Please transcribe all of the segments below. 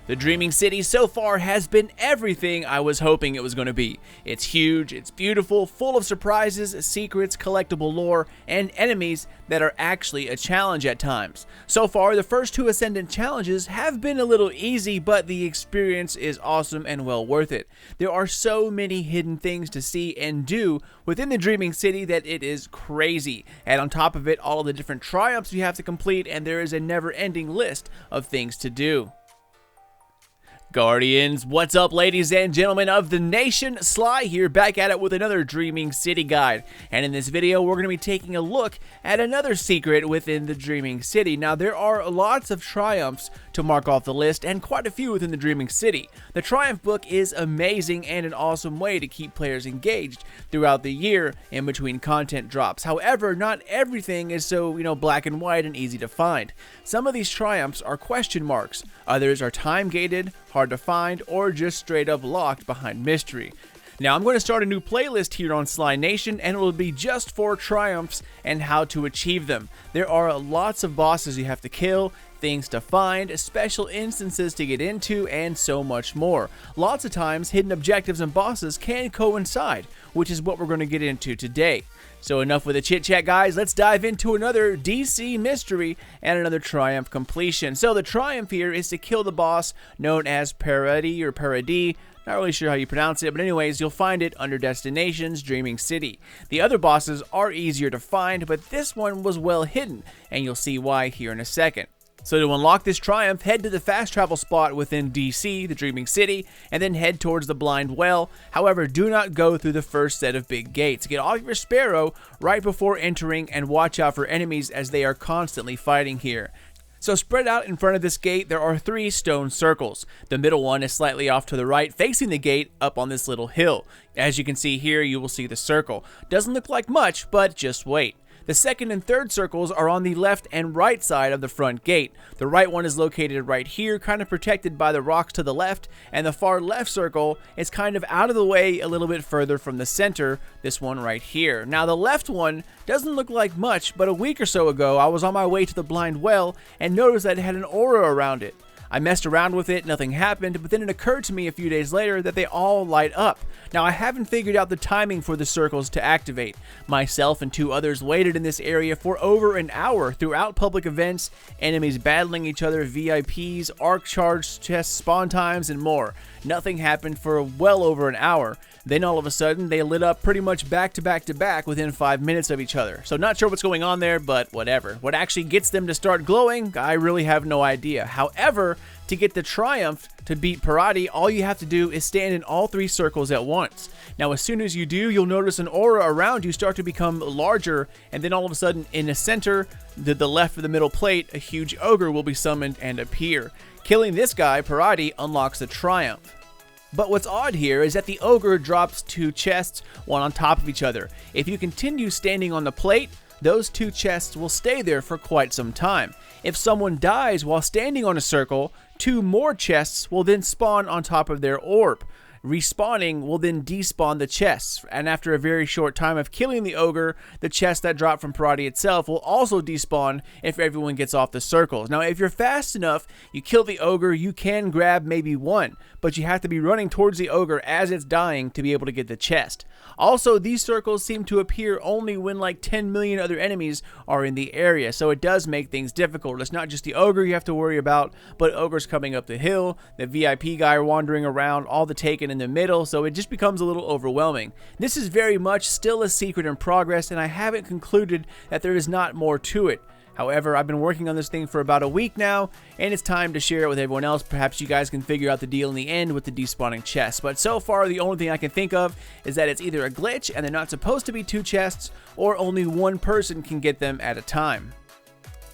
The Dreaming City so far has been everything I was hoping it was going to be. It's huge, it's beautiful, full of surprises, secrets, collectible lore, and enemies that are actually a challenge at times. So far, the first two Ascendant challenges have been a little easy, but the experience is awesome and well worth it. There are so many hidden things to see and do within the Dreaming City that it is crazy. And on top of it, all of the different triumphs you have to complete, and there is a never-ending list of things to do. Guardians, what's up ladies and gentlemen of the nation? Sly here, back at it with another Dreaming City guide. And in this video, we're going to be taking a look at another secret within the Dreaming City. Now, there are lots of triumphs to mark off the list, and quite a few within the Dreaming City. The Triumph Book is amazing and an awesome way to keep players engaged throughout the year in between content drops. However, not everything is so, black and white and easy to find. Some of these triumphs are question marks, others are time-gated, hard to find, or just straight up locked behind mystery. Now, I'm going to start a new playlist here on Slynation, and it will be just for triumphs and how to achieve them. There are lots of bosses you have to kill, things to find, special instances to get into, and so much more. Lots of times, hidden objectives and bosses can coincide, which is what we're going to get into today. So enough with the chit chat, guys. Let's dive into another DC mystery and another triumph completion. So the triumph here is to kill the boss known as Paradii or Paradii. Not really sure how you pronounce it, but anyways, you'll find it under Destinations, Dreaming City. The other bosses are easier to find, but this one was well hidden, and you'll see why here in a second. So to unlock this triumph, head to the fast travel spot within DC, the Dreaming City, and then head towards the Blind Well. However, do not go through the first set of big gates. Get off your Sparrow right before entering and watch out for enemies as they are constantly fighting here. So spread out in front of this gate, there are 3 stone circles. The middle one is slightly off to the right, facing the gate up on this little hill. As you can see here, you will see the circle. Doesn't look like much, but just wait. The second and third circles are on the left and right side of the front gate. The right one is located right here, kind of protected by the rocks to the left, and the far left circle is kind of out of the way a little bit further from the center, this one right here. Now the left one doesn't look like much, but a week or so ago I was on my way to the Blind Well and noticed that it had an aura around it. I messed around with it, nothing happened, but then it occurred to me a few days later that they all light up. Now, I haven't figured out the timing for the circles to activate. Myself and 2 others waited in this area for over an hour throughout public events, enemies battling each other, VIPs, arc charge chests, spawn times, and more. Nothing happened for well over an hour. Then all of a sudden, they lit up pretty much back to back to back within 5 minutes of each other. So not sure what's going on there, but whatever. What actually gets them to start glowing, I really have no idea. However, to get the triumph to beat Paradii, all you have to do is stand in all 3 circles at once. Now, as soon as you do, you'll notice an aura around you start to become larger, and then all of a sudden, in the center, the left of the middle plate, a huge ogre will be summoned and appear. Killing this guy, Paradii, unlocks the triumph. But what's odd here is that the ogre drops 2 chests, one on top of each other. If you continue standing on the plate, those 2 chests will stay there for quite some time. If someone dies while standing on a circle, 2 more chests will then spawn on top of their orb. Respawning will then despawn the chests, and after a very short time of killing the ogre, the chest that dropped from Paradii itself will also despawn if everyone gets off the circles. Now, if you're fast enough, you kill the ogre, you can grab maybe 1, but you have to be running towards the ogre as it's dying to be able to get the chest. Also, these circles seem to appear only when like 10 million other enemies are in the area, so it does make things difficult. It's not just the ogre you have to worry about, but ogres coming up the hill, the VIP guy wandering around, all the Taken in the middle, so it just becomes a little overwhelming. This is very much still a secret in progress, and I haven't concluded that there is not more to it. However, I've been working on this thing for about a week now, and it's time to share it with everyone else. Perhaps you guys can figure out the deal in the end with the despawning chests. But so far, the only thing I can think of is that it's either a glitch and they're not supposed to be 2 chests, or only 1 person can get them at a time.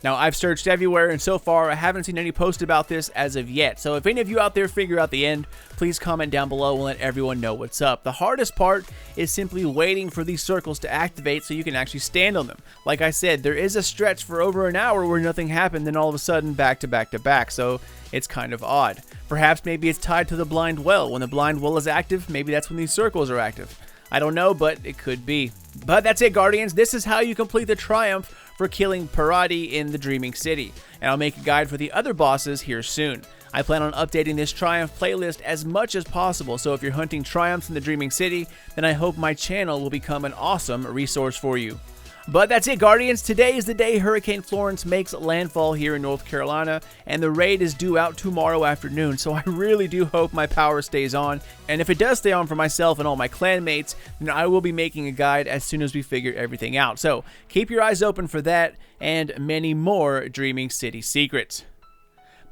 Now, I've searched everywhere, and so far, I haven't seen any posts about this as of yet. So if any of you out there figure out the end, please comment down below and let everyone know what's up. The hardest part is simply waiting for these circles to activate so you can actually stand on them. Like I said, there is a stretch for over an hour where nothing happened, then all of a sudden back to back to back, so it's kind of odd. Perhaps maybe it's tied to the Blind Well. When the Blind Well is active, maybe that's when these circles are active. I don't know, but it could be. But that's it, Guardians. This is how you complete the triumph for killing Paradii in the Dreaming City. And I'll make a guide for the other bosses here soon. I plan on updating this Triumph playlist as much as possible, so if you're hunting Triumphs in the Dreaming City, then I hope my channel will become an awesome resource for you. But that's it, Guardians. Today is the day Hurricane Florence makes landfall here in North Carolina, and the raid is due out tomorrow afternoon, so I really do hope my power stays on. And if it does stay on for myself and all my clanmates, then I will be making a guide as soon as we figure everything out. So keep your eyes open for that and many more Dreaming City secrets.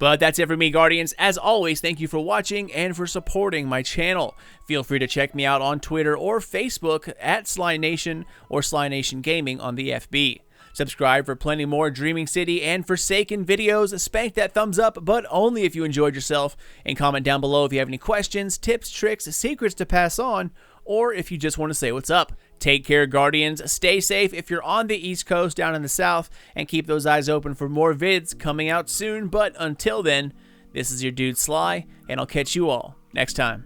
But that's it for me, Guardians. As always, thank you for watching and for supporting my channel. Feel free to check me out on Twitter or Facebook at Slynation or Slynation Gaming on the FB. Subscribe for plenty more Dreaming City and Forsaken videos. Spank that thumbs up, but only if you enjoyed yourself. And comment down below if you have any questions, tips, tricks, secrets to pass on, or if you just want to say what's up. Take care, Guardians. Stay safe if you're on the East Coast, down in the South, and keep those eyes open for more vids coming out soon. But until then, this is your dude Sly, and I'll catch you all next time.